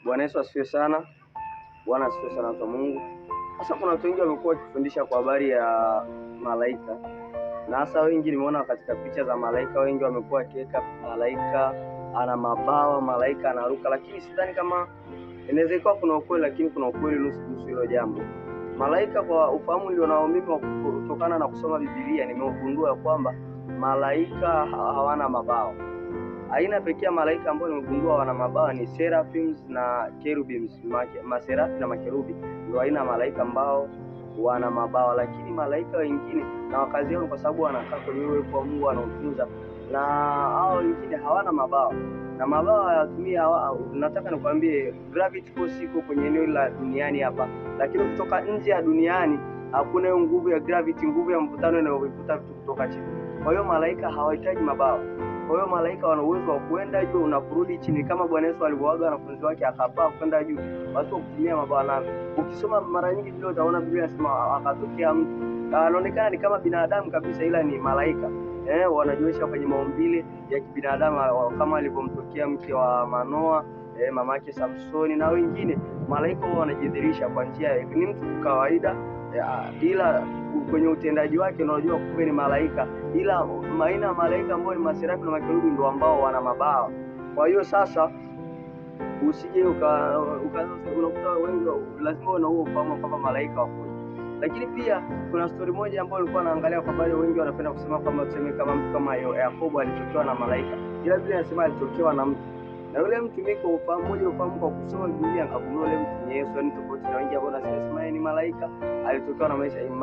Bwana Yesu asifiwe sana. Bwana asifiwe sana kwa Mungu. Sasa kuna watu wengi wamekuwa wakifundisha kwa habari ya malaika. Na hasa wengi nimeona katika picha za malaika, wengi wamekuwa wakiweka malaika ana mabawa, malaika anaruka, lakini sidhani kama inaweza kuwa kuna ukweli, lakini kuna ukweli nusu hilo jambo. Malaika, kwa ufahamu nilionao mimi kutokana na kusoma Biblia, nimegundua kwamba malaika hawana mabawa. Aina pekee ya malaika ambao nimegundua wana mabawa ni seraphims na cherubims. Maserafi na makerubi ndio aina malaika ambao wana mabawa, lakini malaika wengine na wakazi yao kwa sababu wanakaa kwenye uwepo wa Mungu, wanaotunza, na hao wengine hawana mabawa. Na mabawa yatumia, nataka nikwambie, gravity force iko kwenye eneo la duniani hapa, lakini kutoka nje ya duniani hakuna hiyo nguvu ya gravity, nguvu ya mvutano inayovuta vitu kutoka chini. Kwa hiyo malaika hawahitaji mabawa. Kwa hiyo malaika wana uwezo wa kuenda juu na kurudi chini, kama Bwana Yesu alivyoaga wanafunzi wake akapaa kwenda juu, basi kutumia mabawa. Na ukisoma mara nyingi vile utaona Biblia inasema akatokea mtu anaonekana ni kama binadamu kabisa, ila ni malaika. Wanajionyesha kwenye maumbile ya kibinadamu, kama alivyomtokea mke wa Manoa, mamake Samsoni na wengine. Malaika wao wanajidhihirisha kwa njia, ni mtu kawaida, ila kwenye utendaji wake unajua kumbe ni malaika. Ila maina ya malaika ambao ni maserafi na makerubi ndio ambao wana mabawa. Kwa hiyo sasa usije unakuta wengi lazima uwe na huo ufahamu kwamba malaika wako. Lakini pia kuna story moja ambayo nilikuwa naangalia kwa habari, wengi wanapenda kusema kwamba tuseme kama mtu kama Yakobo alitokewa na malaika, ila Biblia inasema alitokewa na mtu. Na yule mtu mimi kwa ufahamu kwa kusoma Biblia akagundua yule mtu ni Yesu. Ni tofauti na wengi ambao wanasema ni malaika alitokewa na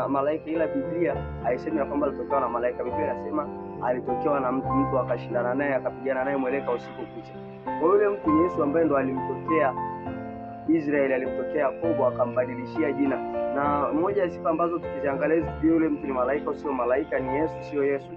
malaika, ila Biblia haisemi kwamba alitokewa na malaika. Biblia inasema alitokewa na mtu akashindana naye, akapigana naye mweleka usiku kucha. Kwa yule mtu ni Yesu ambaye ndo alimtokea Israeli, alimtokea Yakobo akambadilishia jina. Na moja ya sifa ambazo tukiziangalia hizi, yule mtu ni malaika sio malaika, ni Yesu sio Yesu,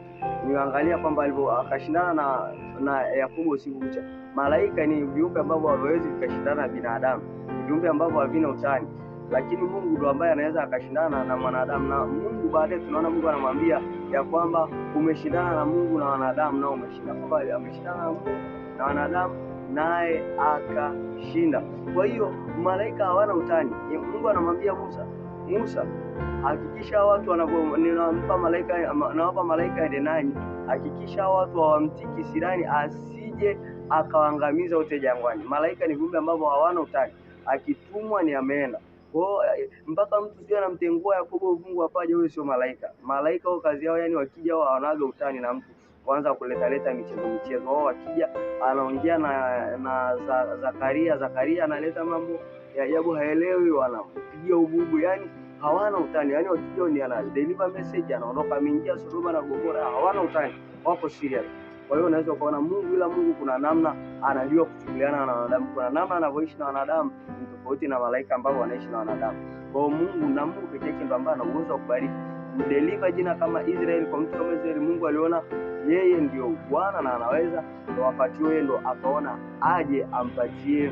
niangalia kwamba alivyo akashindana na Yakobo usiku kucha. Malaika ni viumbe ambavyo hawawezi vikashindana na binadamu, viumbe ambavyo havina utani, lakini Mungu ndo ambaye anaweza akashindana na mwanadamu. Na Mungu baadaye tunaona Mungu anamwambia ya kwamba umeshindana na Mungu na wanadamu, na umeshinda. Kwamba ameshindana na Mungu na wanadamu naye akashinda. Kwa hiyo malaika hawana utani. Mungu anamwambia Musa, hakikisha watu ninawapa malaika ende nanyi, hakikisha watu hawamtiki sirani asije akawaangamiza wote jangwani. Malaika ni viumbe ambavyo hawana utani, akitumwa ni ameenda. Kwa mpaka mtu sio anamtengua Yakobo Mungu apaje, huyo sio malaika. Malaika wao kazi yao, yani wakija wao hawanaga utani na mtu, kwanza kuleta michezo. Wao wakija anaongea na Zakaria analeta mambo ya ajabu, haelewi, wanapigia ububu, yani hawana utani. Yani wakija ni ana deliver message, anaondoka, ameingia Sodoma na Gomora, hawana utani, wako serious. Kwa hiyo unaweza kuona Mungu, ila Mungu kuna namna anajua kuchukuliana na wanadamu, kuna namna anavyoishi na wanadamu ni tofauti na malaika ambao wanaishi na wanadamu. Kwa hiyo Mungu pekee yake ndo ambaye ana uwezo wa kubariki, kudeliver jina kama Israeli. Kwa mtu kama Israeli, Mungu aliona yeye ndio Bwana na anaweza, ndo wakati yeye ndo akaona aje ampatie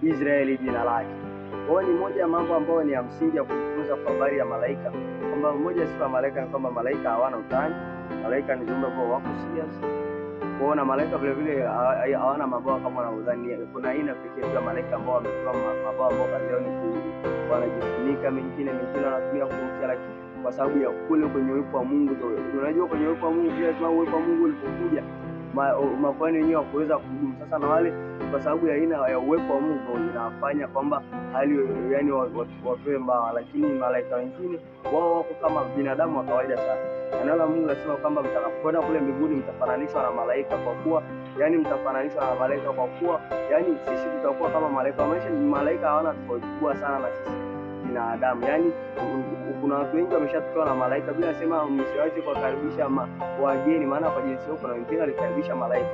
Israeli jina lake. Kwa hiyo ni moja ya mambo ambayo ni ya msingi ya kujifunza kwa habari ya malaika, kwamba moja sifa ya malaika ni kwamba malaika hawana utani. Malaika ni viumbe ambao wako serious. Kuona malaika vile vile hawana mabawa kama wanavyodhani. Kuna aina pekee ya malaika ambao wamepewa mabawa ambao kazi yao ni wanajifunika, mengine wanatumia kurukia, lakini kwa sababu ya kule kwenye uwepo wa Mungu. Unajua kwenye uwepo wa Mungu, pia kama uwepo wa Mungu ulipokuja, mafani wenyewe hakuweza kudumu. Sasa na wale kwa sababu ya aina ya uwepo wa Mungu inafanya kwamba hali yani wapewe mbawa, lakini malaika wengine wao wako kama binadamu wa kawaida sana. Neno la Mungu linasema kwamba mtakapokwenda kule mbinguni mtafananishwa na malaika, kwa kuwa yani mtafananishwa na malaika, kwa kuwa yani sisi tutakuwa kama malaika. Malaika hawana tofauti kubwa sana na sisi binadamu. Yani kuna watu wengi wameshatokewa na malaika. Bila sema msiwache kukaribisha wageni, maana kwa jinsi hiyo kuna wengine walikaribisha malaika.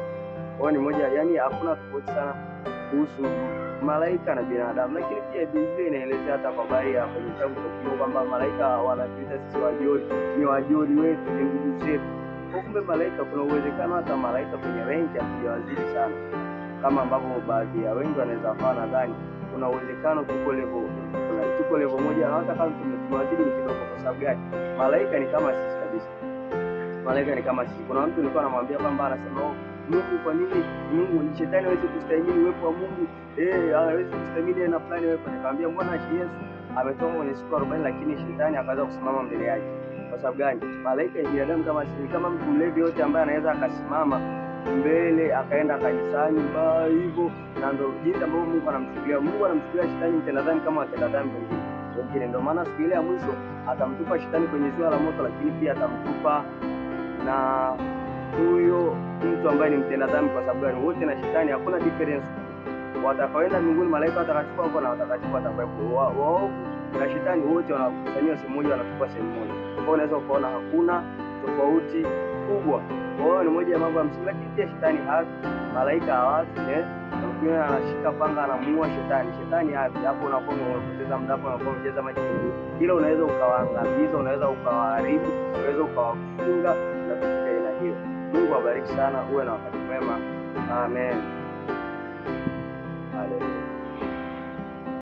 Kwa ni moja, yani hakuna tofauti sana kuhusu malaika na binadamu. Lakini pia Biblia inaelezea hata kwa habari ya kwenye kitabu cha Ufunuo kwamba malaika wanatuita sisi ni wajoli wetu, ni ndugu zetu. Kumbe malaika, kuna uwezekano hata malaika kwenye range hajawazidi sana, kama ambavyo baadhi ya wengi wanaweza kuwa nadhani. Kuna uwezekano tuko level moja, na hata kama tumewazidi kidogo. Kwa sababu gani? Malaika ni kama sisi kabisa. Malaika ni kama sisi. Kuna mtu nilikuwa namwambia kwamba anasema Mungu kwa nini Mungu shetani hawezi kustahimili uwepo wa Mungu? Hawezi kustahimili na fulani wewe. Nikamwambia mbona Yesu ametoka kwenye siku 40 lakini shetani akaanza kusimama mbele yake. Kwa sababu gani? Malaika ya binadamu kama mtu mlevi yote ambaye anaweza akasimama mbele akaenda kanisani hivyo, na ndio jinsi ambavyo Mungu anamchukulia. Mungu anamchukulia shetani mtenda dhambi kama watenda dhambi wengine. Ndio maana siku ile ya mwisho atamtupa shetani kwenye ziwa la moto, lakini pia atamtupa na huyo mtu ambaye ni mtenda dhambi. Kwa sababu gani? Wote na shetani hakuna difference. Watakaoenda mbinguni malaika watakatifu wako na watakatifu watakuwepo. Wao na shetani wote wanakusanywa sehemu moja, wanatupa sehemu moja. Kwa hiyo unaweza kuona hakuna tofauti kubwa. Kwa hiyo ni moja ya mambo ya msingi. Lakini pia shetani hafi, malaika hawafi. Mtu anashika panga anamuua shetani. Shetani hafi. Hapo unakuwa unapoteza muda, hapo unakuwa unacheza maji mengi. Ila unaweza ukawaangamiza, unaweza ukawaharibu, unaweza ukawafunga na vitu vya aina hiyo. Mungu awabariki sana, uwe na wakati mwema. Amen.